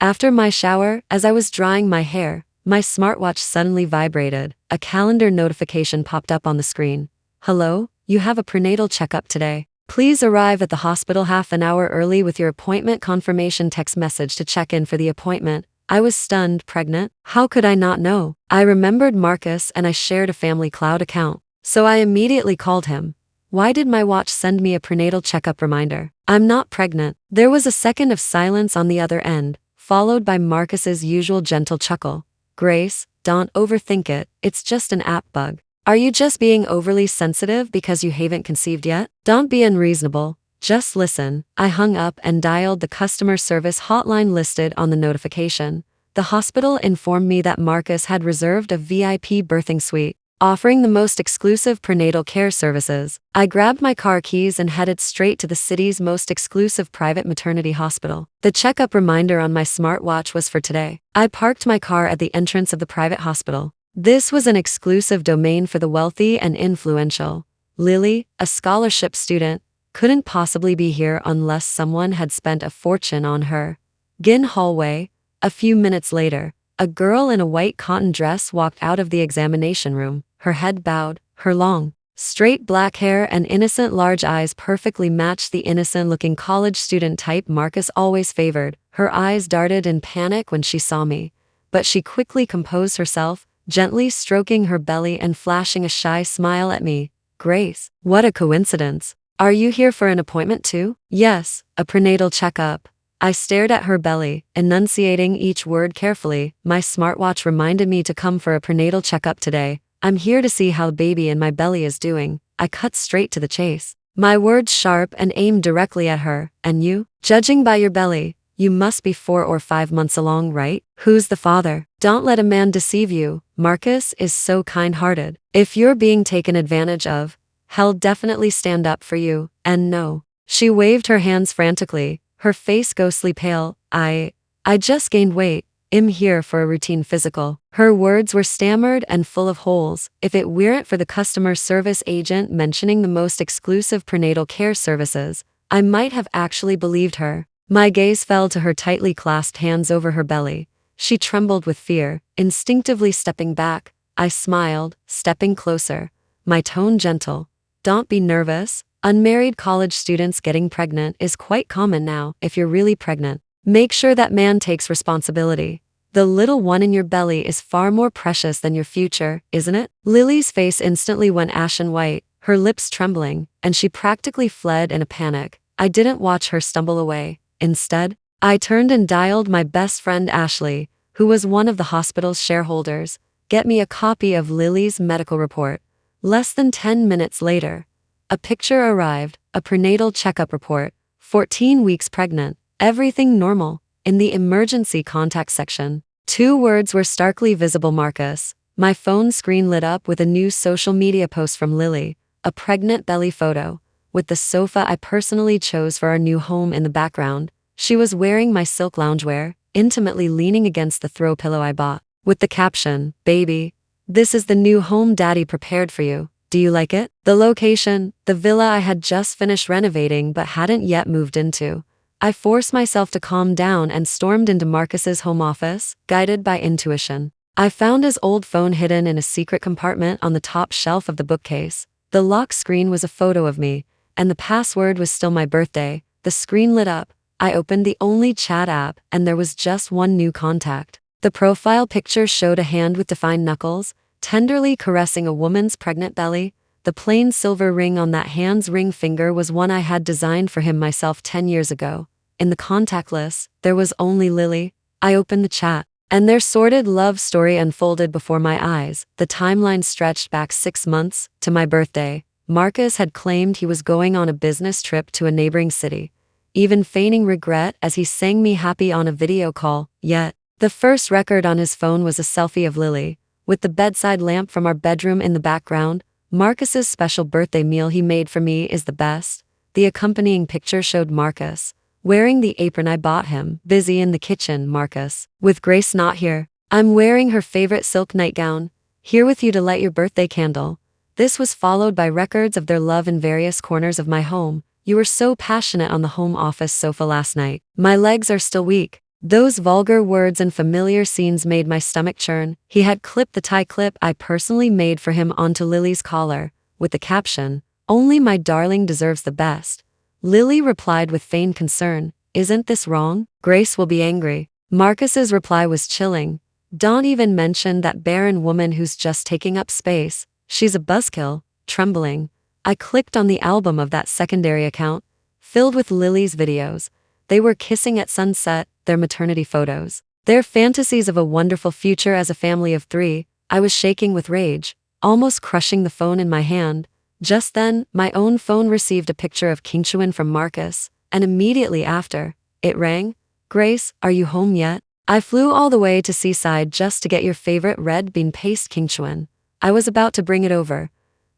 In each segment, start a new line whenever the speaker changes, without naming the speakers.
After my shower, as I was drying my hair, my smartwatch suddenly vibrated. A calendar notification popped up on the screen. Hello, you have a prenatal checkup today. Please arrive at the hospital half an hour early with your appointment confirmation text message to check in for the appointment. I was stunned. Pregnant? How could I not know? I remembered Marcus and I shared a family cloud account. So I immediately called him. Why did my watch send me a prenatal checkup reminder? I'm not pregnant. There was a second of silence on the other end, followed by Marcus's usual gentle chuckle. Grace, don't overthink it, it's just an app bug. Are you just being overly sensitive because you haven't conceived yet? Don't be unreasonable. Just listen. I hung up and dialed the customer service hotline listed on the notification. The hospital informed me that Marcus had reserved a VIP birthing suite, offering the most exclusive prenatal care services. I grabbed my car keys and headed straight to the city's most exclusive private maternity hospital. The checkup reminder on my smartwatch was for today. I parked my car at the entrance of the private hospital. This was an exclusive domain for the wealthy and influential. Lily, a scholarship student, couldn't possibly be here unless someone had spent a fortune on her. Gin hallway. A few minutes later, a girl in a white cotton dress walked out of the examination room, her head bowed, her long, straight black hair and innocent large eyes perfectly matched the innocent-looking college student type Marcus always favored. Her eyes darted in panic when she saw me, but she quickly composed herself, gently stroking her belly and flashing a shy smile at me. Grace, what a coincidence. Are you here for an appointment too? Yes, a prenatal checkup. I stared at her belly, enunciating each word carefully. My smartwatch reminded me to come for a prenatal checkup today. I'm here to see how the baby in my belly is doing. I cut straight to the chase. My words sharp and aimed directly at her. And you? Judging by your belly, you must be 4 or 5 months along, right? Who's the father? Don't let a man deceive you. Marcus is so kind-hearted. If you're being taken advantage of, he'll definitely stand up for you. And no. She waved her hands frantically, her face ghostly pale. I just gained weight. I'm here for a routine physical. Her words were stammered and full of holes. If it weren't for the customer service agent mentioning the most exclusive prenatal care services, I might have actually believed her. My gaze fell to her tightly clasped hands over her belly. She trembled with fear, instinctively stepping back. I smiled, stepping closer, my tone gentle. Don't be nervous. Unmarried college students getting pregnant is quite common now. If you're really pregnant, make sure that man takes responsibility. The little one in your belly is far more precious than your future, isn't it? Lily's face instantly went ashen white, her lips trembling, and she practically fled in a panic. I didn't watch her stumble away. Instead, I turned and dialed my best friend Ashley, who was one of the hospital's shareholders. Get me a copy of Lily's medical report. Less than 10 minutes later, a picture arrived, a prenatal checkup report, 14 weeks pregnant, everything normal. In the emergency contact section, 2 words were starkly visible: Marcus. My phone screen lit up with a new social media post from Lily, a pregnant belly photo, with the sofa I personally chose for our new home in the background. She was wearing my silk loungewear, intimately leaning against the throw pillow I bought, with the caption, "Baby, this is the new home Daddy prepared for you. Do you like it?" The location, the villa I had just finished renovating but hadn't yet moved into. I forced myself to calm down and stormed into Marcus's home office, guided by intuition. I found his old phone hidden in a secret compartment on the top shelf of the bookcase. The lock screen was a photo of me, and the password was still my birthday. The screen lit up. I opened the only chat app, and there was just one new contact. The profile picture showed a hand with defined knuckles, tenderly caressing a woman's pregnant belly. The plain silver ring on that hand's ring finger was one I had designed for him myself 10 years ago. In the contact list, there was only Lily. I opened the chat, and their sordid love story unfolded before my eyes. The timeline stretched back 6 months, to my birthday. Marcus had claimed he was going on a business trip to a neighboring city, even feigning regret as he sang me happy on a video call. Yet, the first record on his phone was a selfie of Lily, with the bedside lamp from our bedroom in the background. Marcus's special birthday meal he made for me is the best. The accompanying picture showed Marcus, wearing the apron I bought him, busy in the kitchen. Marcus, with Grace not here. I'm wearing her favorite silk nightgown, here with you to light your birthday candle. This was followed by records of their love in various corners of my home. You were so passionate on the home office sofa last night. My legs are still weak, Those vulgar words and familiar scenes made my stomach churn. He had clipped the tie clip I personally made for him onto Lily's collar, with the caption, "Only my darling deserves the best." Lily replied with feigned concern, "Isn't this wrong? Grace will be angry." Marcus's reply was chilling. "Don't even mention that barren woman who's just taking up space. She's a buzzkill." Trembling, I clicked on the album of that secondary account, filled with Lily's videos. They were kissing at sunset, their maternity photos, their fantasies of a wonderful future as a family of 3. I was shaking with rage, almost crushing the phone in my hand. Just then, my own phone received a picture of Kingchuan from Marcus, and immediately after, it rang. "Grace, are you home yet? I flew all the way to Seaside just to get your favorite red bean paste Kingchuan. I was about to bring it over,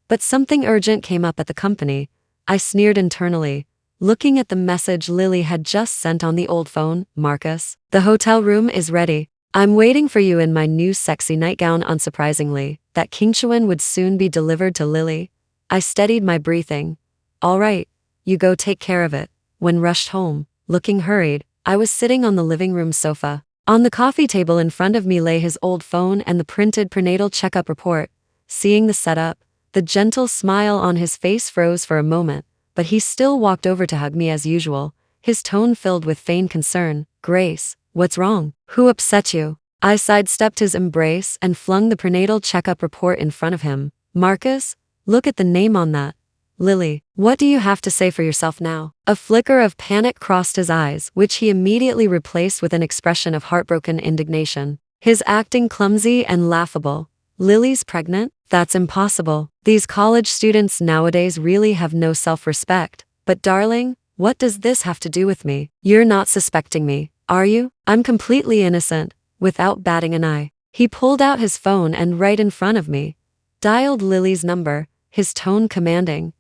but something urgent came up at the company." I sneered internally, looking at the message Lily had just sent on the old phone. "Marcus, the hotel room is ready. I'm waiting for you in my new sexy nightgown." Unsurprisingly, that Kingchuan would soon be delivered to Lily. I steadied my breathing. "All right, you go take care of it." When rushed home, looking hurried, I was sitting on the living room sofa. On the coffee table in front of me lay his old phone and the printed prenatal checkup report. Seeing the setup, the gentle smile on his face froze for a moment, but he still walked over to hug me as usual, his tone filled with feigned concern. "Grace, what's wrong? Who upset you?" I sidestepped his embrace and flung the prenatal checkup report in front of him. "Marcus, look at the name on that." "Lily, what do you have to say for yourself now?" A flicker of panic crossed his eyes, which he immediately replaced with an expression of heartbroken indignation, his acting clumsy and laughable. "Lily's pregnant? That's impossible. These college students nowadays really have no self-respect." "But darling, what does this have to do with me? You're not suspecting me, are you?" "I'm completely innocent." Without batting an eye, he pulled out his phone and right in front of me, dialed Lily's number, his tone commanding.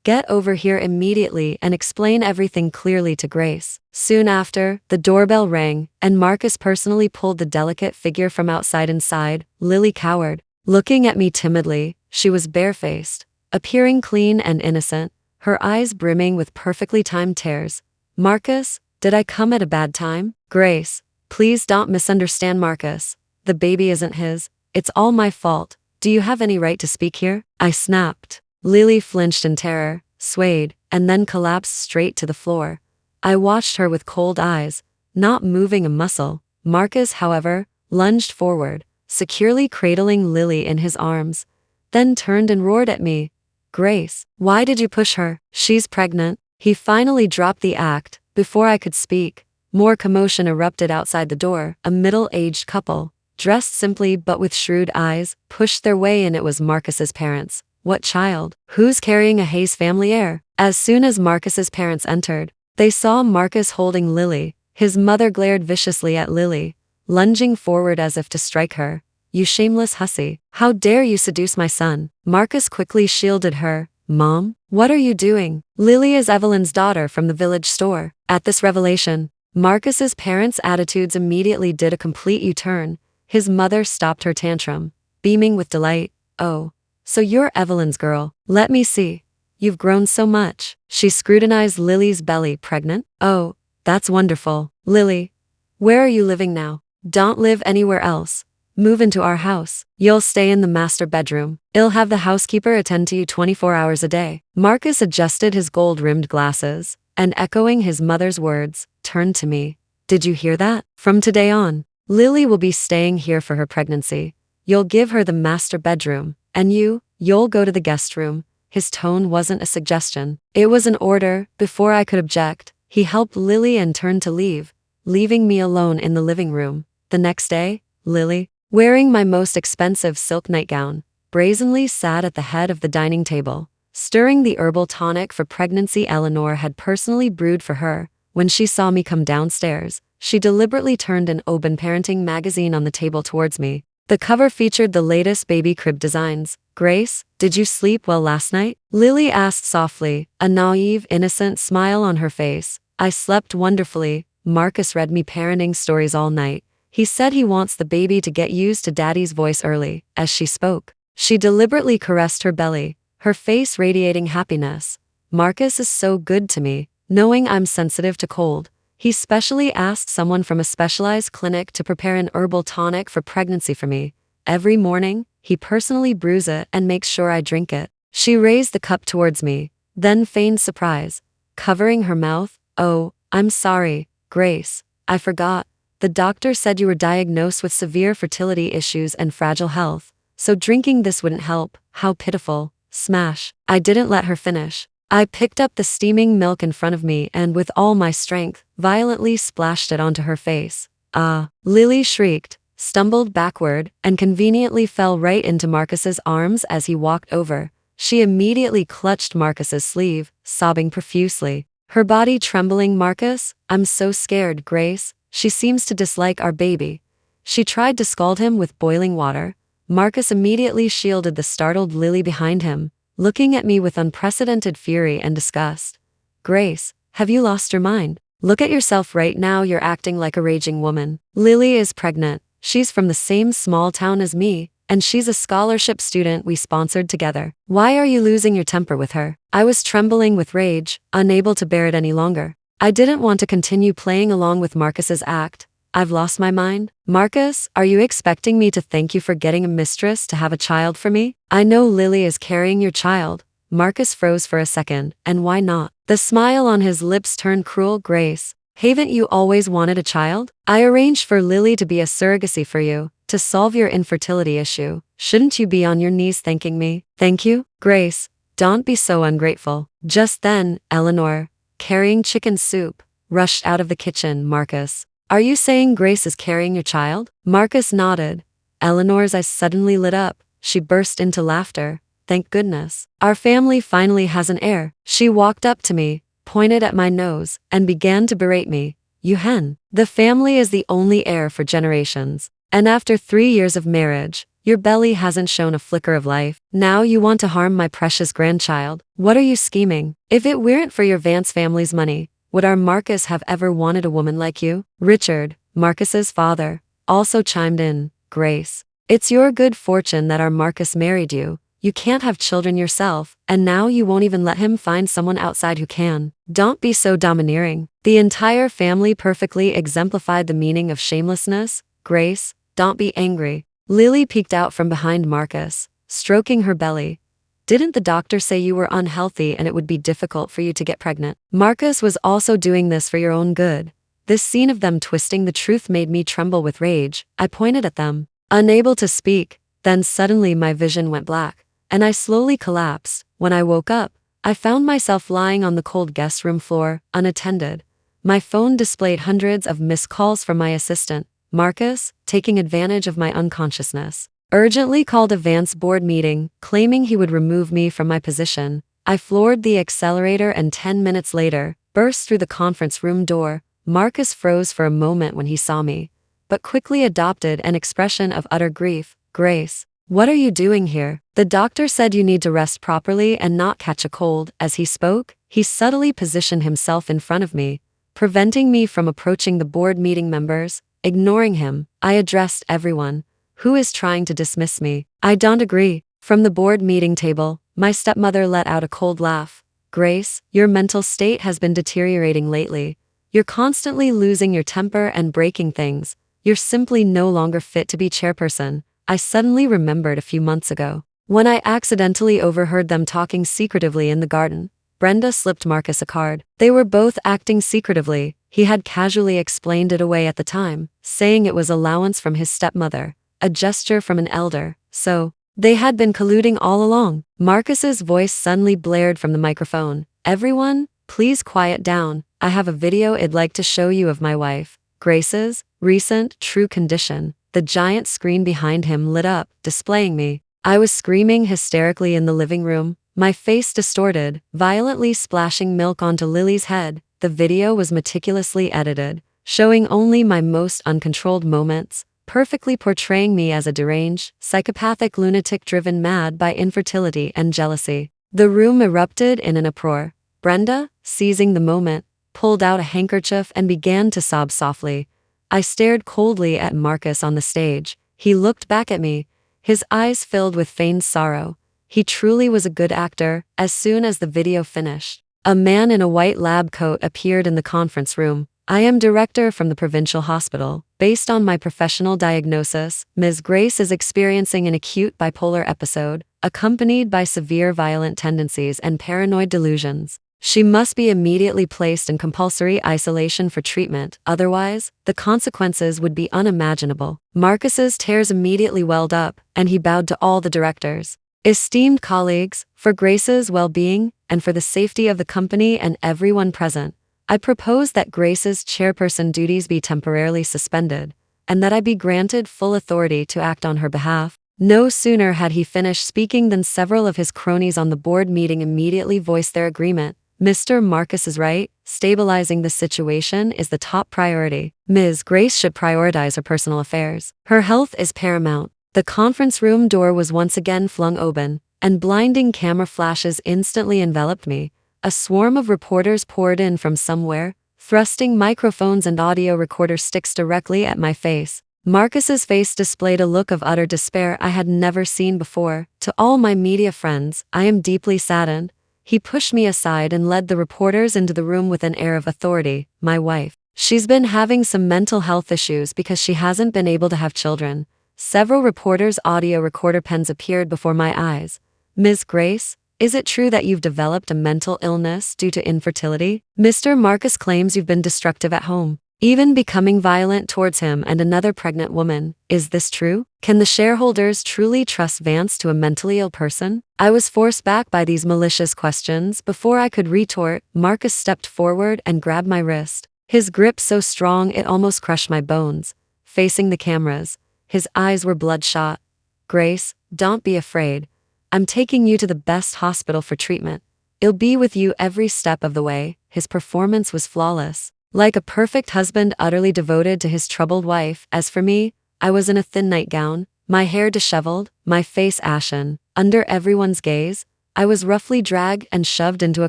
"Get over here immediately and explain everything clearly to Grace." Soon after, the doorbell rang, and Marcus personally pulled the delicate figure from outside inside. Lily cowered, looking at me timidly. She was barefaced, appearing clean and innocent, her eyes brimming with perfectly timed tears. "Marcus, did I come at a bad time?" "Grace, please don't misunderstand Marcus. The baby isn't his. It's all my fault. Do you have any right to speak here?" I snapped. Lily flinched in terror, swayed, and then collapsed straight to the floor. I watched her with cold eyes, not moving a muscle. Marcus, however, lunged forward, securely cradling Lily in his arms, then turned and roared at me. "Grace, why did you push her? She's pregnant." He finally dropped the act. Before I could speak, more commotion erupted outside the door. A middle-aged couple, dressed simply but with shrewd eyes, pushed their way in. It was Marcus's parents. "What child? Who's carrying a Hayes family heir?" As soon as Marcus's parents entered, they saw Marcus holding Lily. His mother glared viciously at Lily, lunging forward as if to strike her. "You shameless hussy. How dare you seduce my son?" Marcus quickly shielded her. "Mom, what are you doing? Lily is Evelyn's daughter from the village store." At this revelation, Marcus's parents' attitudes immediately did a complete U-turn. His mother stopped her tantrum, beaming with delight. "Oh, so you're Evelyn's girl. Let me see. You've grown so much." She scrutinized Lily's belly. "Pregnant? Oh, that's wonderful. Lily, where are you living now? Don't live anywhere else. Move into our house. You'll stay in the master bedroom. I'll have the housekeeper attend to you 24 hours a day." Marcus adjusted his gold-rimmed glasses, and echoing his mother's words, turned to me. "Did you hear that? From today on, Lily will be staying here for her pregnancy. You'll give her the master bedroom. And you'll go to the guest room." His tone wasn't a suggestion. It was an order. Before I could object, he helped Lily and turned to leave, leaving me alone in the living room. The next day, Lily, wearing my most expensive silk nightgown, brazenly sat at the head of the dining table, stirring the herbal tonic for pregnancy Eleanor had personally brewed for her. When she saw me come downstairs, she deliberately turned an open parenting magazine on the table towards me. The cover featured the latest baby crib designs. "Grace, did you sleep well last night?" Lily asked softly, a naive, innocent smile on her face. "I slept wonderfully. Marcus read me parenting stories all night. He said he wants the baby to get used to daddy's voice early." As she spoke, she deliberately caressed her belly, her face radiating happiness. "Marcus is so good to me, knowing I'm sensitive to cold. He specially asked someone from a specialized clinic to prepare an herbal tonic for pregnancy for me. Every morning, he personally brews it and makes sure I drink it. She raised the cup towards me, then feigned surprise, covering her mouth. Oh, I'm sorry, Grace. I forgot. The doctor said you were diagnosed with severe fertility issues and fragile health, so drinking this wouldn't help. How pitiful. Smash. I didn't let her finish. I picked up the steaming milk in front of me and with all my strength, violently splashed it onto her face. Ah! Lily shrieked, stumbled backward, and conveniently fell right into Marcus's arms as he walked over. She immediately clutched Marcus's sleeve, sobbing profusely. Her body trembling. Marcus, I'm so scared, Grace. She seems to dislike our baby. She tried to scald him with boiling water. Marcus immediately shielded the startled Lily behind him, looking at me with unprecedented fury and disgust. Grace, have you lost your mind? Look at yourself right now. You're acting like a raging woman. Lily is pregnant. She's from the same small town as me, and she's a scholarship student we sponsored together. Why are you losing your temper with her? I was trembling with rage, unable to bear it any longer. I didn't want to continue playing along with Marcus's act. I've lost my mind? Marcus, are you expecting me to thank you for getting a mistress to have a child for me? I know Lily is carrying your child. Marcus froze for a second, and why not? The smile on his lips turned cruel. Grace, haven't you always wanted a child? I arranged for Lily to be a surrogacy for you, to solve your infertility issue. Shouldn't you be on your knees thanking me? Thank you? Grace, don't be so ungrateful. Just then, Eleanor, carrying chicken soup, rushed out of the kitchen. Marcus, are you saying Grace is carrying your child? Marcus nodded. Eleanor's eyes suddenly lit up. She burst into laughter. Thank goodness. Our family finally has an heir. She walked up to me, pointed at my nose, and began to berate me. You hen. The family is the only heir for generations. And after 3 years of marriage, your belly hasn't shown a flicker of life. Now you want to harm my precious grandchild. What are you scheming? If it weren't for your Vance family's money, would our Marcus have ever wanted a woman like you? Richard, Marcus's father, also chimed in. Grace, it's your good fortune that our Marcus married you. You can't have children yourself, and now you won't even let him find someone outside who can. Don't be so domineering. The entire family perfectly exemplified the meaning of shamelessness. Grace, don't be angry. Lily peeked out from behind Marcus, stroking her belly. Didn't the doctor say you were unhealthy and it would be difficult for you to get pregnant? Marcus was also doing this for your own good. This scene of them twisting the truth made me tremble with rage. I pointed at them, unable to speak. Then suddenly my vision went black, and I slowly collapsed. When I woke up, I found myself lying on the cold guest room floor, unattended. My phone displayed hundreds of missed calls from my assistant, Marcus, taking advantage of my unconsciousness. Urgently called a Vance board meeting, claiming he would remove me from my position. I floored the accelerator and 10 minutes later, burst through the conference room door. Marcus froze for a moment when he saw me, but quickly adopted an expression of utter grief. Grace, what are you doing here? The doctor said you need to rest properly and not catch a cold. As he spoke, he subtly positioned himself in front of me, preventing me from approaching the board meeting members. Ignoring him, I addressed everyone. Who is trying to dismiss me? I don't agree. From the board meeting table, my stepmother let out a cold laugh. Grace, your mental state has been deteriorating lately. You're constantly losing your temper and breaking things. You're simply no longer fit to be chairperson. I suddenly remembered a few months ago, when I accidentally overheard them talking secretively in the garden. Brenda slipped Marcus a card. They were both acting secretively. He had casually explained it away at the time, saying it was allowance from his stepmother, a gesture from an elder. So, they had been colluding all along. Marcus's voice suddenly blared from the microphone. Everyone, please quiet down. I have a video I'd like to show you of my wife, Grace's recent true condition. The giant screen behind him lit up, displaying me. I was screaming hysterically in the living room, my face distorted, violently splashing milk onto Lily's head. The video was meticulously edited, showing only my most uncontrolled moments, perfectly portraying me as a deranged, psychopathic lunatic driven mad by infertility and jealousy. The room erupted in an uproar. Brenda, seizing the moment, pulled out a handkerchief and began to sob softly. I stared coldly at Marcus on the stage. He looked back at me, his eyes filled with feigned sorrow. He truly was a good actor. As soon as the video finished, a man in a white lab coat appeared in the conference room. I am director from the provincial hospital. Based on my professional diagnosis, Ms. Grace is experiencing an acute bipolar episode, accompanied by severe violent tendencies and paranoid delusions. She must be immediately placed in compulsory isolation for treatment, otherwise, the consequences would be unimaginable. Marcus's tears immediately welled up, and he bowed to all the directors. Esteemed colleagues, for Grace's well-being, and for the safety of the company and everyone present, I propose that Grace's chairperson duties be temporarily suspended, and that I be granted full authority to act on her behalf. No sooner had he finished speaking than several of his cronies on the board meeting immediately voiced their agreement. Mr. Marcus is right, stabilizing the situation is the top priority. Ms. Grace should prioritize her personal affairs. Her health is paramount. The conference room door was once again flung open, and blinding camera flashes instantly enveloped me. A swarm of reporters poured in from somewhere, thrusting microphones and audio recorder sticks directly at my face. Marcus's face displayed a look of utter despair I had never seen before. To all my media friends, I am deeply saddened. He pushed me aside and led the reporters into the room with an air of authority. My wife. She's been having some mental health issues because she hasn't been able to have children. Several reporters' audio recorder pens appeared before my eyes. Ms. Grace, is it true that you've developed a mental illness due to infertility? Mr. Marcus claims you've been destructive at home, even becoming violent towards him and another pregnant woman. Is this true? Can the shareholders truly trust Vance to a mentally ill person? I was forced back by these malicious questions. Before I could retort, Marcus stepped forward and grabbed my wrist. His grip so strong it almost crushed my bones. Facing the cameras, his eyes were bloodshot. Grace, don't be afraid. I'm taking you to the best hospital for treatment. I'll be with you every step of the way. His performance was flawless. Like a perfect husband utterly devoted to his troubled wife. As for me, I was in a thin nightgown, my hair disheveled, my face ashen. Under everyone's gaze, I was roughly dragged and shoved into a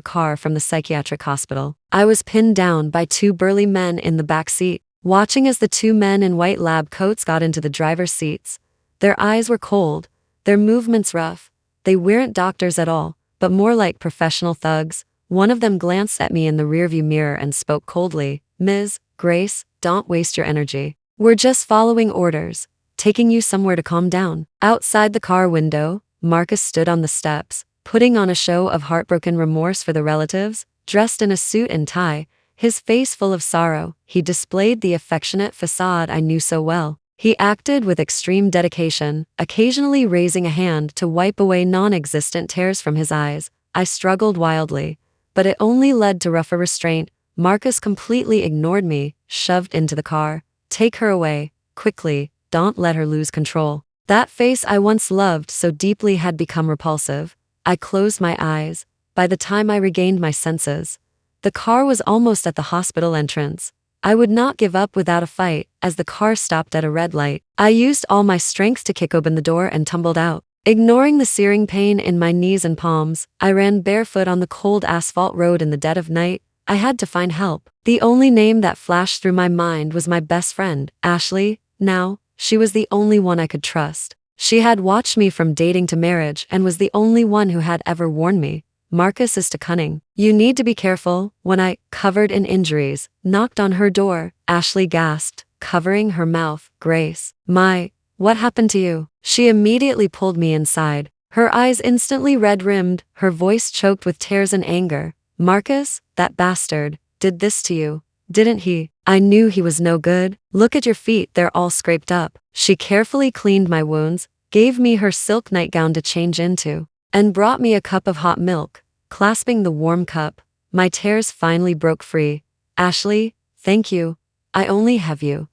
car from the psychiatric hospital. I was pinned down by two burly men in the back seat, watching as the two men in white lab coats got into the driver's seats. Their eyes were cold, their movements rough. They weren't doctors at all, but more like professional thugs. One of them glanced at me in the rearview mirror and spoke coldly. Ms. Grace, don't waste your energy. We're just following orders, taking you somewhere to calm down. Outside the car window, Marcus stood on the steps, putting on a show of heartbroken remorse for the relatives. Dressed in a suit and tie, his face full of sorrow, he displayed the affectionate facade I knew so well. He acted with extreme dedication, occasionally raising a hand to wipe away non-existent tears from his eyes. I struggled wildly, but it only led to rougher restraint. Marcus completely ignored me, shoved into the car. Take her away, quickly, don't let her lose control. That face I once loved so deeply had become repulsive. I closed my eyes. By the time I regained my senses, the car was almost at the hospital entrance. I would not give up without a fight. As the car stopped at a red light, I used all my strength to kick open the door and tumbled out. Ignoring the searing pain in my knees and palms, I ran barefoot on the cold asphalt road in the dead of night. I had to find help. The only name that flashed through my mind was my best friend, Ashley. Now, she was the only one I could trust. She had watched me from dating to marriage and was the only one who had ever warned me. Marcus is too cunning. You need to be careful. When I, covered in injuries, knocked on her door, Ashley gasped, covering her mouth. Grace, what happened to you? She immediately pulled me inside. Her eyes instantly red-rimmed, her voice choked with tears and anger. Marcus, that bastard, did this to you, didn't he? I knew he was no good. Look at your feet, they're all scraped up. She carefully cleaned my wounds, gave me her silk nightgown to change into, and brought me a cup of hot milk. Clasping the warm cup, my tears finally broke free. Ashley, thank you. I only have you.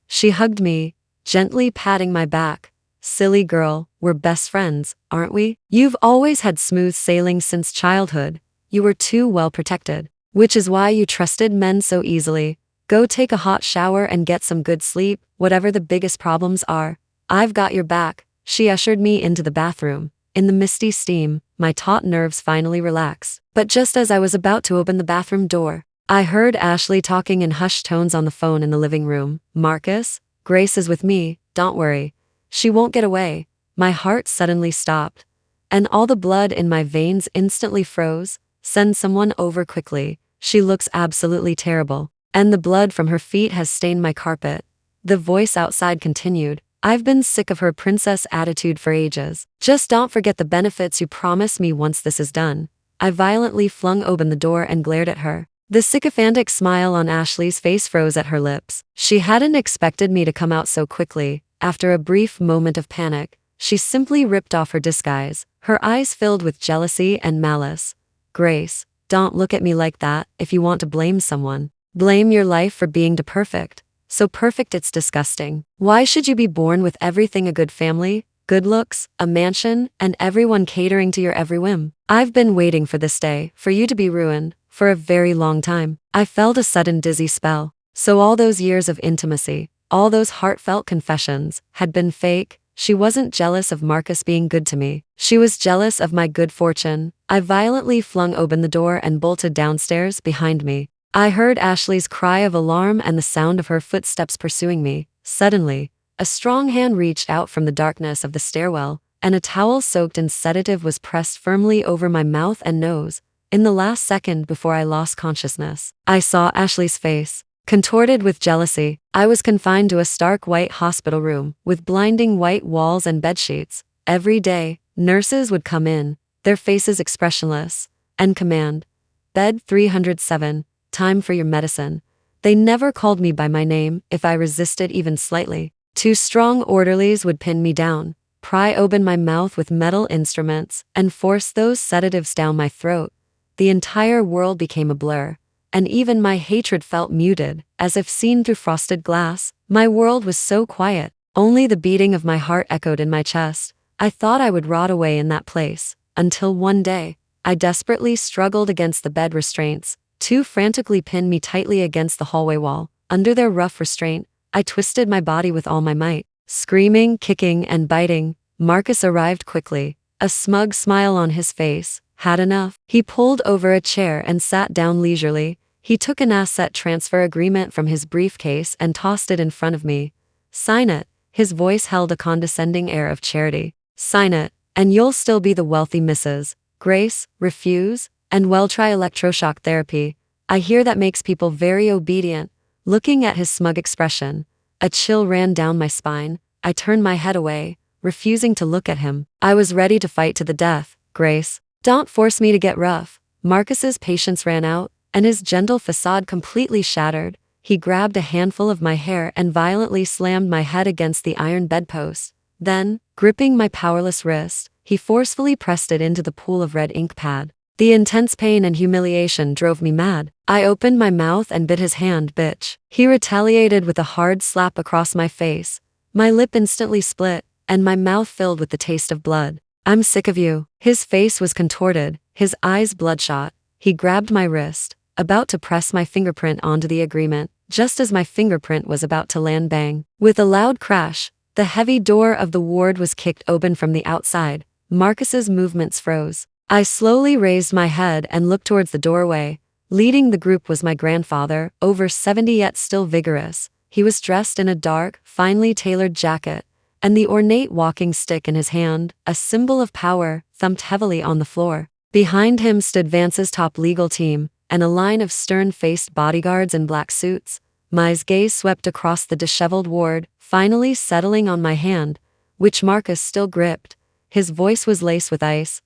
She hugged me, gently patting my back. Silly girl, we're best friends, aren't we? You've always had smooth sailing since childhood. You were too well protected, which is why you trusted men so easily. Go take a hot shower and get some good sleep, whatever the biggest problems are. I've got your back. She ushered me into the bathroom. In the misty steam, my taut nerves finally relaxed. But just as I was about to open the bathroom door, I heard Ashley talking in hushed tones on the phone in the living room. Marcus, Grace is with me, don't worry. She won't get away. My heart suddenly stopped, and all the blood in my veins instantly froze. Send someone over quickly. She looks absolutely terrible. And the blood from her feet has stained my carpet. The voice outside continued, I've been sick of her princess attitude for ages. Just don't forget the benefits you promised me once this is done. I violently flung open the door and glared at her. The sycophantic smile on Ashley's face froze at her lips. She hadn't expected me to come out so quickly. After a brief moment of panic, she simply ripped off her disguise, her eyes filled with jealousy and malice. Grace, don't look at me like that. If you want to blame someone, blame your life for being too perfect. So perfect it's disgusting. Why should you be born with everything, a good family, good looks, a mansion, and everyone catering to your every whim? I've been waiting for this day, for you to be ruined, for a very long time. I felt a sudden dizzy spell. So all those years of intimacy, all those heartfelt confessions, had been fake. She wasn't jealous of Marcus being good to me. She was jealous of my good fortune. I violently flung open the door and bolted downstairs behind me. I heard Ashley's cry of alarm and the sound of her footsteps pursuing me. Suddenly, a strong hand reached out from the darkness of the stairwell, and a towel soaked in sedative was pressed firmly over my mouth and nose. In the last second before I lost consciousness, I saw Ashley's face, contorted with jealousy. I was confined to a stark white hospital room, with blinding white walls and bedsheets. Every day, nurses would come in, their faces expressionless, and command, Bed 307. Time for your medicine. They never called me by my name if I resisted even slightly. 2 strong orderlies would pin me down, pry open my mouth with metal instruments, and force those sedatives down my throat. The entire world became a blur, and even my hatred felt muted, as if seen through frosted glass. My world was so quiet, only the beating of my heart echoed in my chest. I thought I would rot away in that place, until one day, I desperately struggled against the bed restraints. 2 frantically pinned me tightly against the hallway wall. Under their rough restraint, I twisted my body with all my might. Screaming, kicking, and biting, Marcus arrived quickly, a smug smile on his face. Had enough. He pulled over a chair and sat down leisurely. He took an asset transfer agreement from his briefcase and tossed it in front of me. Sign it. His voice held a condescending air of charity. Sign it, and you'll still be the wealthy Mrs. Grace. Refuse? And well, try electroshock therapy. I hear that makes people very obedient. Looking at his smug expression, a chill ran down my spine. I turned my head away, refusing to look at him. I was ready to fight to the death. Grace, don't force me to get rough. Marcus's patience ran out, and his gentle facade completely shattered. He grabbed a handful of my hair and violently slammed my head against the iron bedpost. Then, gripping my powerless wrist, he forcefully pressed it into the pool of red ink pad. The intense pain and humiliation drove me mad. I opened my mouth and bit his hand. Bitch. He retaliated with a hard slap across my face. My lip instantly split, and my mouth filled with the taste of blood. I'm sick of you. His face was contorted, his eyes bloodshot. He grabbed my wrist, about to press my fingerprint onto the agreement. Just as my fingerprint was about to land, bang. With a loud crash, the heavy door of the ward was kicked open from the outside. Marcus's movements froze. I slowly raised my head and looked towards the doorway. Leading the group was my grandfather, over 70 yet still vigorous. He was dressed in a dark, finely tailored jacket, and the ornate walking stick in his hand, a symbol of power, thumped heavily on the floor. Behind him stood Vance's top legal team, and a line of stern-faced bodyguards in black suits. My gaze swept across the disheveled ward, finally settling on my hand, which Marcus still gripped. His voice was laced with ice.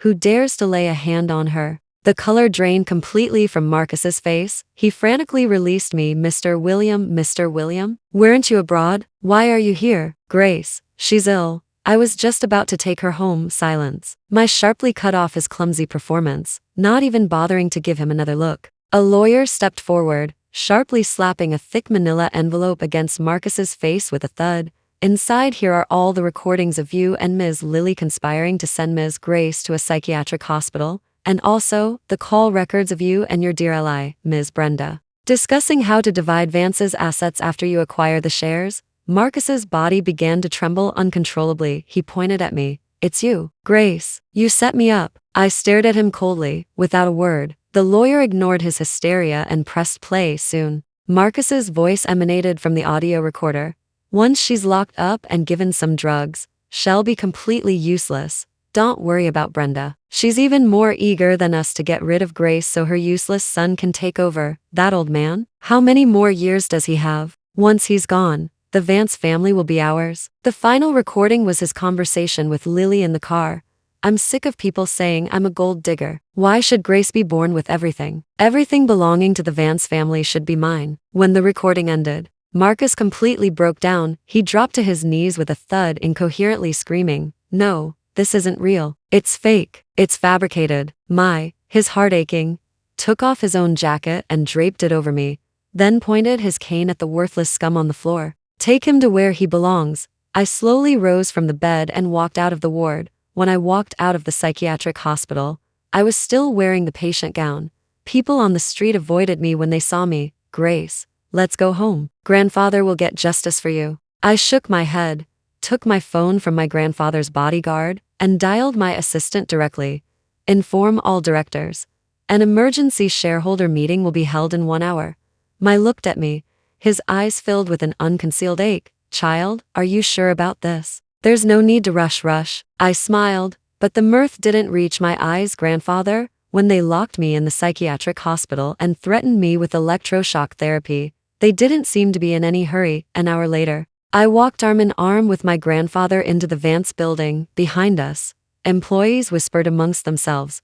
Who dares to lay a hand on her? The color drained completely from Marcus's face. He frantically released me. Mr. William? Weren't you abroad? Why are you here? Grace, she's ill. I was just about to take her home. Silence. My sharply cut off his clumsy performance, not even bothering to give him another look. A lawyer stepped forward, sharply slapping a thick manila envelope against Marcus's face with a thud. Inside here are all the recordings of you and Ms. Lily conspiring to send Ms. Grace to a psychiatric hospital, and also the call records of you and your dear ally, Ms. Brenda, discussing how to divide Vance's assets after you acquire the shares. Marcus's body began to tremble uncontrollably. He pointed at me. It's you, Grace. You set me up. I stared at him coldly, without a word. The lawyer ignored his hysteria and pressed play. Soon, Marcus's voice emanated from the audio recorder. Once she's locked up and given some drugs, she'll be completely useless. Don't worry about Brenda. She's even more eager than us to get rid of Grace so her useless son can take over. That old man? How many more years does he have? Once he's gone, the Vance family will be ours. The final recording was his conversation with Lily in the car. I'm sick of people saying I'm a gold digger. Why should Grace be born with everything? Everything belonging to the Vance family should be mine. When the recording ended, Marcus completely broke down. He dropped to his knees with a thud, incoherently screaming, "No, this isn't real. It's fake. It's fabricated." His heart aching, took off his own jacket and draped it over me, then pointed his cane at the worthless scum on the floor. "Take him to where he belongs." I slowly rose from the bed and walked out of the ward. When I walked out of the psychiatric hospital, I was still wearing the patient gown. People on the street avoided me when they saw me. "Grace, let's go home. Grandfather will get justice for you." I shook my head, took my phone from my grandfather's bodyguard, and dialed my assistant directly. "Inform all directors. An emergency shareholder meeting will be held in 1 hour. My looked at me, his eyes filled with an unconcealed ache. "Child, are you sure about this? There's no need to rush." I smiled, but the mirth didn't reach my eyes. "Grandfather, when they locked me in the psychiatric hospital and threatened me with electroshock therapy, they didn't seem to be in any hurry." An hour later, I walked arm in arm with my grandfather into the Vance building. Behind us, employees whispered amongst themselves,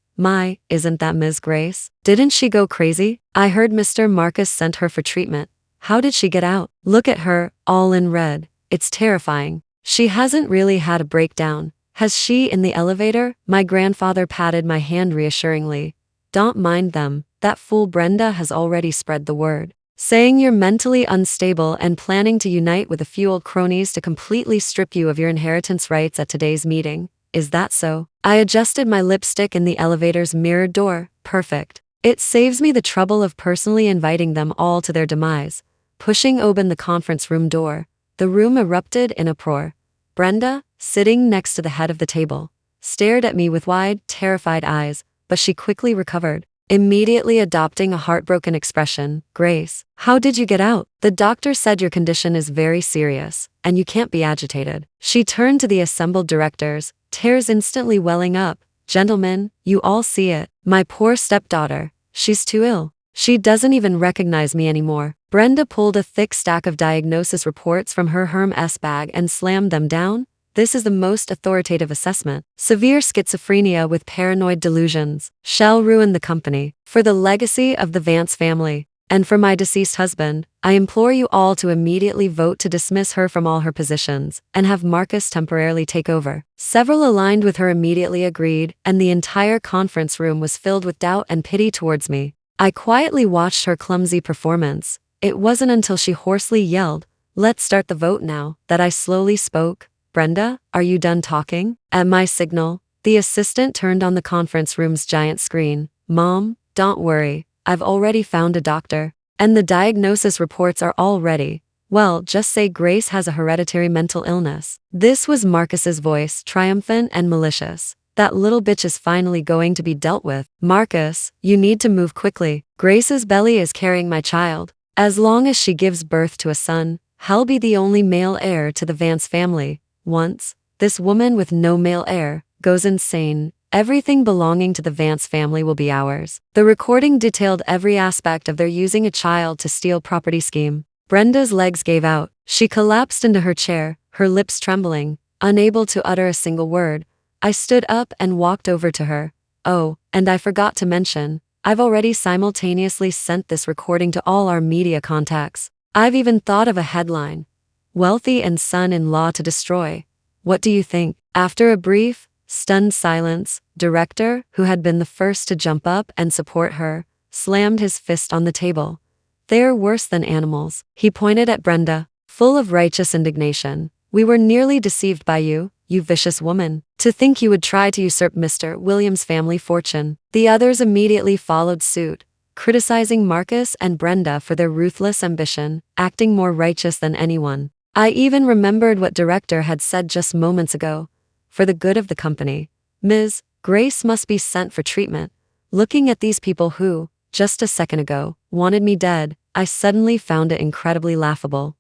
"Isn't that Ms. Grace? Didn't she go crazy? I heard Mr. Marcus sent her for treatment. How did she get out? Look at her, all in red. It's terrifying. She hasn't really had a breakdown, has she?" In the elevator, my grandfather patted my hand reassuringly. "Don't mind them. That fool Brenda has already spread the word, saying you're mentally unstable and planning to unite with a few old cronies to completely strip you of your inheritance rights at today's meeting. Is that so?" I adjusted my lipstick in the elevator's mirrored door. "Perfect. It saves me the trouble of personally inviting them all to their demise." Pushing open the conference room door, the room erupted in uproar. Brenda, sitting next to the head of the table, stared at me with wide, terrified eyes, but she quickly recovered, immediately adopting a heartbroken expression. "Grace, how did you get out? The doctor said your condition is very serious, and you can't be agitated." She turned to the assembled directors, tears instantly welling up. "Gentlemen, you all see it. My poor stepdaughter. She's too ill. She doesn't even recognize me anymore." Brenda pulled a thick stack of diagnosis reports from her Hermes bag and slammed them down. "This is the most authoritative assessment. Severe schizophrenia with paranoid delusions. Shall ruin the company. For the legacy of the Vance family, and for my deceased husband, I implore you all to immediately vote to dismiss her from all her positions, and have Marcus temporarily take over." Several aligned with her immediately agreed, and the entire conference room was filled with doubt and pity towards me. I quietly watched her clumsy performance. It wasn't until she hoarsely yelled, "Let's start the vote now," that I slowly spoke. "Brenda, are you done talking?" At my signal, the assistant turned on the conference room's giant screen. "Mom, don't worry, I've already found a doctor, and the diagnosis reports are all ready. Well, just say Grace has a hereditary mental illness." This was Marcus's voice, triumphant and malicious. "That little bitch is finally going to be dealt with. Marcus, you need to move quickly. Grace's belly is carrying my child. As long as she gives birth to a son, he'll be the only male heir to the Vance family. Once this woman with no male heir goes insane, everything belonging to the Vance family will be ours." The recording detailed every aspect of their using a child to steal property scheme. Brenda's legs gave out. She collapsed into her chair, her lips trembling, unable to utter a single word. I stood up and walked over to her. "Oh, and I forgot to mention, I've already simultaneously sent this recording to all our media contacts. I've even thought of a headline: Wealthy and Son-in-Law to Destroy. What do you think?" After a brief, stunned silence, director, who had been the first to jump up and support her, slammed his fist on the table. "They're worse than animals." He pointed at Brenda, full of righteous indignation. "We were nearly deceived by you, you vicious woman. To think you would try to usurp Mr. Williams' family fortune." The others immediately followed suit, criticizing Marcus and Brenda for their ruthless ambition, acting more righteous than anyone. I even remembered what director had said just moments ago. For the good of the company, Ms. Grace must be sent for treatment. Looking at these people who, just a second ago, wanted me dead, I suddenly found it incredibly laughable.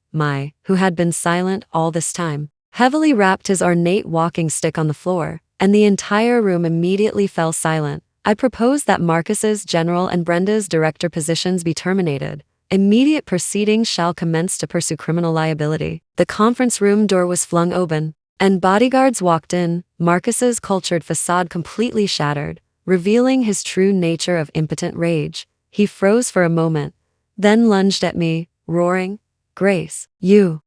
Who had been silent all this time, heavily rapped his ornate walking stick on the floor, and the entire room immediately fell silent. I proposed that Marcus's general and Brenda's director positions be terminated. Immediate proceedings shall commence to pursue criminal liability. The conference room door was flung open, and bodyguards walked in, Marcus's cultured facade completely shattered, revealing his true nature of impotent rage. He froze for a moment, then lunged at me, roaring, "Grace,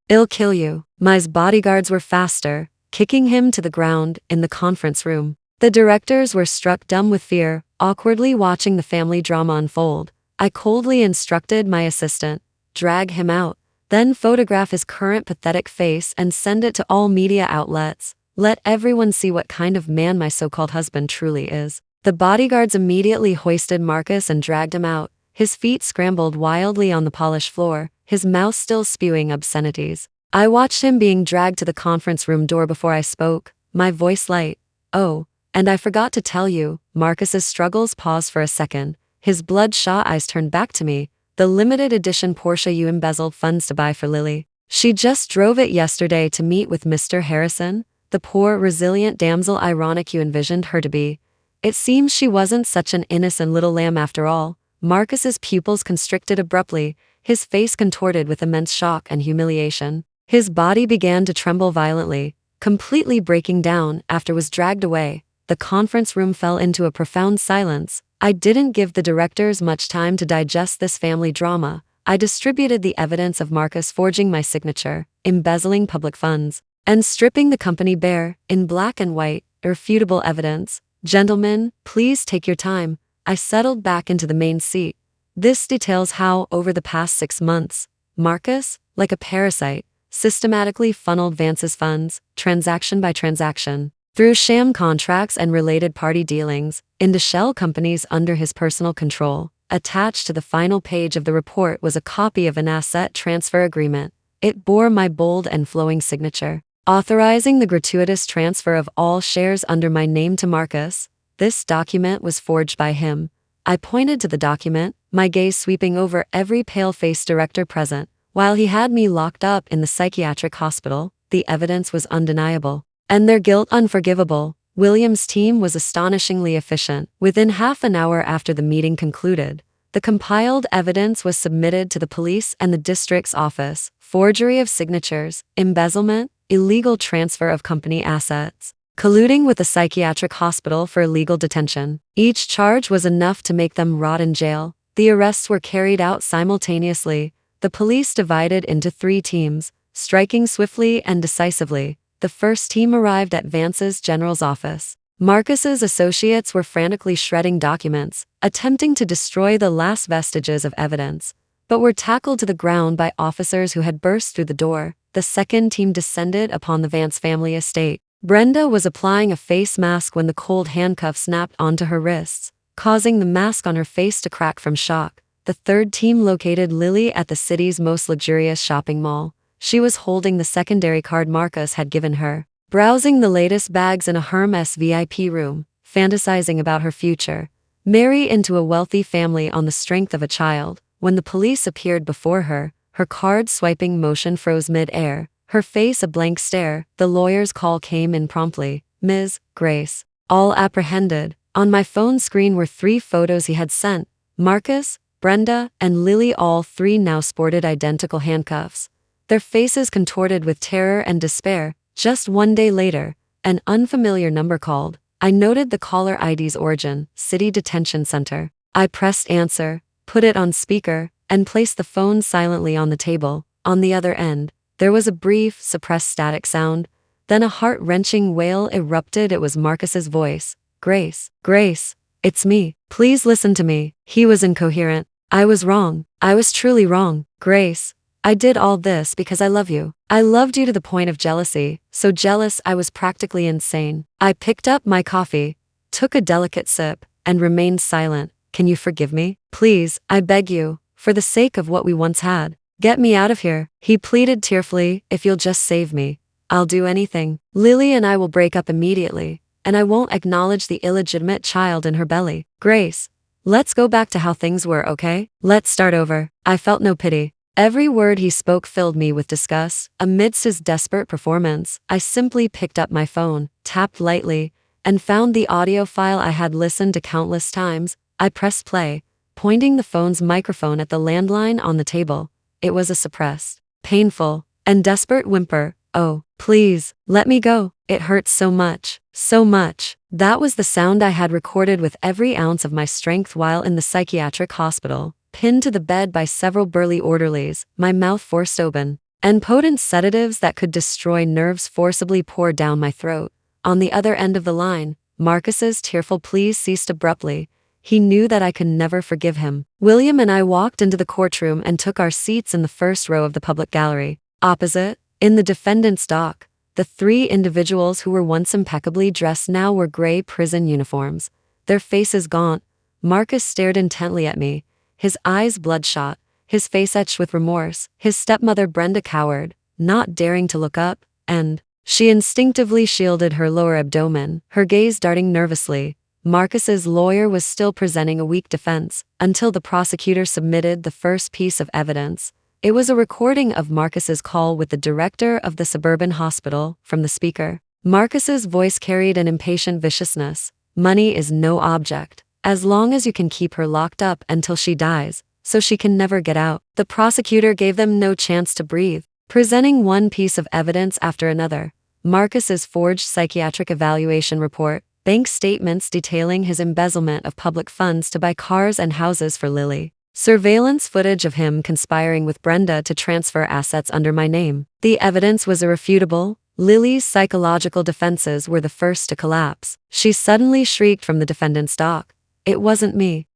I'll kill you." My bodyguards were faster, kicking him to the ground in the conference room. The directors were struck dumb with fear, awkwardly watching the family drama unfold. I coldly instructed my assistant, "Drag him out, then photograph his current pathetic face and send it to all media outlets. Let everyone see what kind of man my so-called husband truly is." The bodyguards immediately hoisted Marcus and dragged him out. His feet scrambled wildly on the polished floor, his mouth still spewing obscenities. I watched him being dragged to the conference room door before I spoke, my voice light. "Oh, and I forgot to tell you." Marcus's struggles paused for a second. His bloodshot eyes turned back to me. "The limited edition Porsche you embezzled funds to buy for Lily. She just drove it yesterday to meet with Mr. Harrison, the poor, resilient damsel ironic you envisioned her to be. It seems she wasn't such an innocent little lamb after all." Marcus's pupils constricted abruptly, his face contorted with immense shock and humiliation. His body began to tremble violently, completely breaking down after was dragged away. The conference room fell into a profound silence. I didn't give the directors much time to digest this family drama. I distributed the evidence of Marcus forging my signature, embezzling public funds, and stripping the company bare, in black and white, irrefutable evidence. "Gentlemen, please take your time." I settled back into the main seat. "This details how, over the past 6 months, Marcus, like a parasite, systematically funneled Vance's funds, transaction by transaction, through sham contracts and related party dealings, into shell companies under his personal control." Attached to the final page of the report was a copy of an asset transfer agreement. It bore my bold and flowing signature, authorizing the gratuitous transfer of all shares under my name to Marcus. This document was forged by him. I pointed to the document, my gaze sweeping over every pale-faced director present. While he had me locked up in the psychiatric hospital, the evidence was undeniable, and their guilt unforgivable. William's team was astonishingly efficient. Within half an hour after the meeting concluded, the compiled evidence was submitted to the police and the district's office: forgery of signatures, embezzlement, illegal transfer of company assets, colluding with the psychiatric hospital for illegal detention. Each charge was enough to make them rot in jail. The arrests were carried out simultaneously. The police divided into 3 teams, striking swiftly and decisively. The first team arrived at Vance's general's office. Marcus's associates were frantically shredding documents, attempting to destroy the last vestiges of evidence, but were tackled to the ground by officers who had burst through the door. The second team descended upon the Vance family estate. Brenda was applying a face mask when the cold handcuffs snapped onto her wrists, causing the mask on her face to crack from shock. The third team located Lily at the city's most luxurious shopping mall. She was holding the secondary card Marcus had given her, browsing the latest bags in a Hermes VIP room, fantasizing about her future. Marry into a wealthy family on the strength of a child. When the police appeared before her, her card swiping motion froze mid-air, her face a blank stare. The lawyer's call came in promptly. "Ms. Grace." All apprehended. On my phone screen were 3 photos he had sent. Marcus, Brenda, and Lily, all 3 now sported identical handcuffs, their faces contorted with terror and despair. Just 1 day later, an unfamiliar number called. I noted the caller ID's origin: City Detention Center. I pressed answer, put it on speaker, and placed the phone silently on the table. On the other end, there was a brief, suppressed static sound. Then a heart-wrenching wail erupted. It was Marcus's voice. Grace, it's me. Please listen to me." He was incoherent. "I was wrong. I was truly wrong. Grace, I did all this because I love you. I loved you to the point of jealousy, so jealous I was practically insane." I picked up my coffee, took a delicate sip, and remained silent. "Can you forgive me? Please, I beg you, for the sake of what we once had. Get me out of here," he pleaded tearfully. "If you'll just save me, I'll do anything. Lily and I will break up immediately, and I won't acknowledge the illegitimate child in her belly. Grace, let's go back to how things were, okay? Let's start over." I felt no pity. Every word he spoke filled me with disgust. Amidst his desperate performance, I simply picked up my phone, tapped lightly, and found the audio file I had listened to countless times. I pressed play, pointing the phone's microphone at the landline on the table. It was a suppressed, painful, and desperate whimper. "Oh, please, let me go. It hurts so much, so much." That was the sound I had recorded with every ounce of my strength while in the psychiatric hospital, pinned to the bed by several burly orderlies, my mouth forced open, and potent sedatives that could destroy nerves forcibly poured down my throat. On the other end of the line, Marcus's tearful pleas ceased abruptly. He knew that I could never forgive him. William and I walked into the courtroom and took our seats in the first row of the public gallery. Opposite, in the defendant's dock, the three individuals who were once impeccably dressed now wore gray prison uniforms. Their faces gaunt, Marcus stared intently at me, his eyes bloodshot, his face etched with remorse. His stepmother Brenda cowered, not daring to look up, and she instinctively shielded her lower abdomen, her gaze darting nervously. Marcus's lawyer was still presenting a weak defense, until the prosecutor submitted the first piece of evidence. It was a recording of Marcus's call with the director of the suburban hospital. From the speaker, Marcus's voice carried an impatient viciousness. "Money is no object, as long as you can keep her locked up until she dies, so she can never get out." The prosecutor gave them no chance to breathe, presenting one piece of evidence after another. Marcus's forged psychiatric evaluation report, bank statements detailing his embezzlement of public funds to buy cars and houses for Lily, surveillance footage of him conspiring with Brenda to transfer assets under my name. The evidence was irrefutable. Lily's psychological defenses were the first to collapse. She suddenly shrieked from the defendant's dock. "It wasn't me.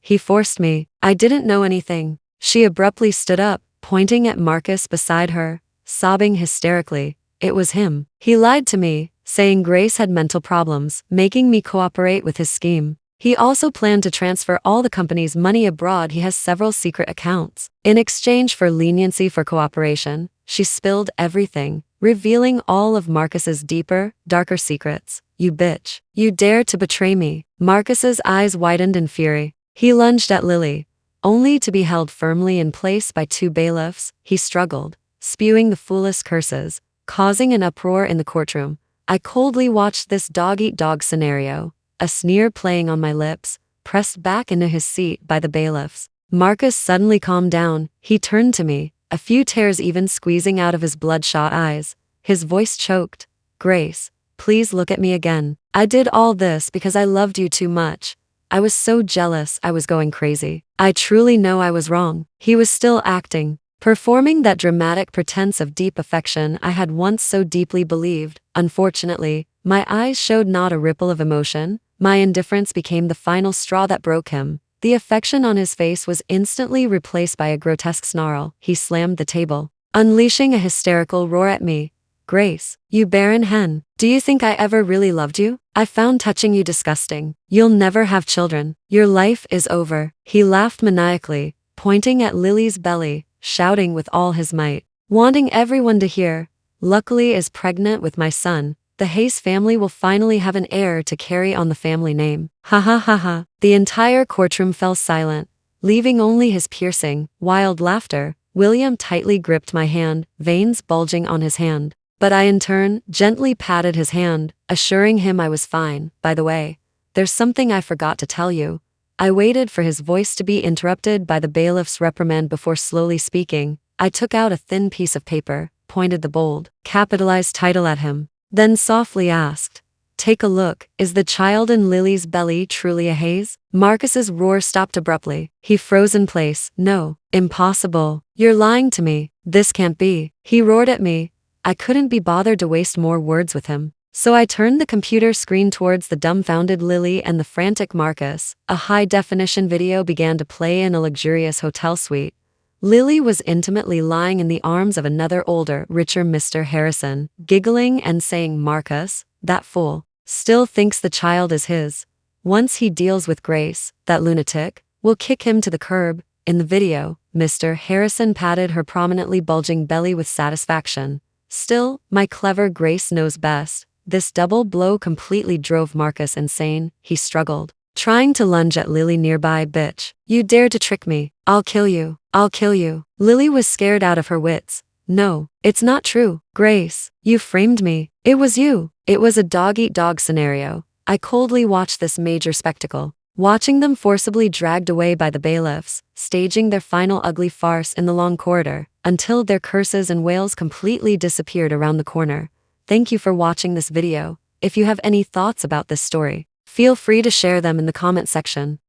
He forced me. I didn't know anything." She abruptly stood up, pointing at Marcus beside her, sobbing hysterically. "It was him. He lied to me, saying Grace had mental problems, making me cooperate with his scheme. He also planned to transfer all the company's money abroad. He has several secret accounts." In exchange for leniency for cooperation, she spilled everything, revealing all of Marcus's deeper, darker secrets. "You bitch. You dare to betray me." Marcus's eyes widened in fury. He lunged at Lily, only to be held firmly in place by two bailiffs. He struggled, spewing the foolish curses, causing an uproar in the courtroom. I coldly watched this dog-eat-dog scenario, a sneer playing on my lips, pressed back into his seat by the bailiffs. Marcus suddenly calmed down. He turned to me, a few tears even squeezing out of his bloodshot eyes. His voice choked. "Grace, please look at me again. I did all this because I loved you too much. I was so jealous I was going crazy. I truly know I was wrong." He was still acting, performing that dramatic pretense of deep affection I had once so deeply believed. Unfortunately, my eyes showed not a ripple of emotion. My indifference became the final straw that broke him. The affection on his face was instantly replaced by a grotesque snarl. He slammed the table, unleashing a hysterical roar at me. "Grace, you barren hen, do you think I ever really loved you? I found touching you disgusting. You'll never have children. Your life is over." He laughed maniacally, pointing at Lily's belly, shouting with all his might, wanting everyone to hear. "Luckily is pregnant with my son. The Hayes family will finally have an heir to carry on the family name." Ha ha ha ha. The entire courtroom fell silent, leaving only his piercing, wild laughter. William tightly gripped my hand, veins bulging on his hand. But I in turn gently patted his hand, assuring him I was fine. "By the way, there's something I forgot to tell you." I waited for his voice to be interrupted by the bailiff's reprimand before slowly speaking. I took out a thin piece of paper, pointed the bold, capitalized title at him, then softly asked, "Take a look. Is the child in Lily's belly truly a Hayes?" Marcus's roar stopped abruptly. He froze in place. "No, impossible. You're lying to me. This can't be." He roared at me. I couldn't be bothered to waste more words with him, so I turned the computer screen towards the dumbfounded Lily and the frantic Marcus. A high-definition video began to play in a luxurious hotel suite. Lily was intimately lying in the arms of another older, richer Mr. Harrison, giggling and saying, "Marcus, that fool, still thinks the child is his. Once he deals with Grace, that lunatic, will kick him to the curb." In the video, Mr. Harrison patted her prominently bulging belly with satisfaction. Still, my clever Grace knows best. This double blow completely drove Marcus insane. He struggled, trying to lunge at Lily nearby. "Bitch, you dare to trick me. I'll kill you. I'll kill you." Lily was scared out of her wits, No, it's not true. Grace, you framed me. It was you. It was a dog-eat-dog scenario. I coldly watched this major spectacle, watching them forcibly dragged away by the bailiffs, staging their final ugly farce in the long corridor, until their curses and wails completely disappeared around the corner. Thank you for watching this video. If you have any thoughts about this story, feel free to share them in the comment section.